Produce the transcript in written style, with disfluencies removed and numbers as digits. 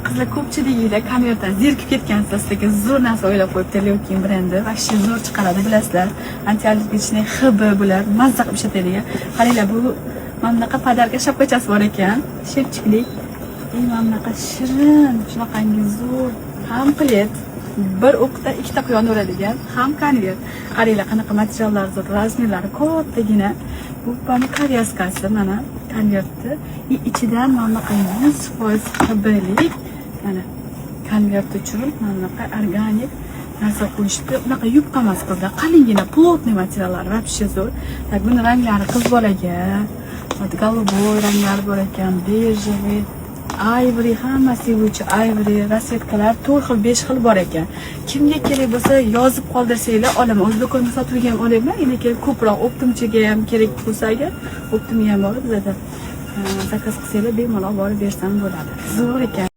qizlar ko'pchiligida konvertdan zerikib ketgansizlar, lekin zo'r narsa o'ylab qo'yibdi Lyokin brendi. Вообще zo'r chiqaradi, bilasizlar. Antiallergichniy hb bular mazza qilib ishlatadigan. Qaranglar, bu mana bunaqa podarka shapkachasi bor ekan, shepchiklik. Mana bunaqa shirin, shunaqangi zo'r, ham plet, bir o'qda ikkita quyanaveradigan, ham konvert. Qaranglar, qanaqa materiallar zo'r, razmerlari kattagina. Bu mana karyaskasi, mana konvertni. Ichidan mana bunaqa 100% hblik, mana konvert uchun mana bunaqa organik narsa qo'yishdi. Unaqa yupqa emas qizlar, qalingina, plotniy materiallar, вообще zo'r. Buni ranglari qiz bolaga, голубой ranglari bor ekan, bejevый, ivory, hammasi sevuvchi ivory, rasvetkalar 4 xil, 5 xil bor ekan. Kimga kerak bo'lsa yozib qoldirsanglar olaman. O'zbekistonda sotilgan ham olaman. Endi kerak ko'proq optimchiga ham kerak bo'lsa agar, optimga ham bor bizda. Zakaz qilsanglar bemalol borib bersam bo'ladi. Zo'r ekan.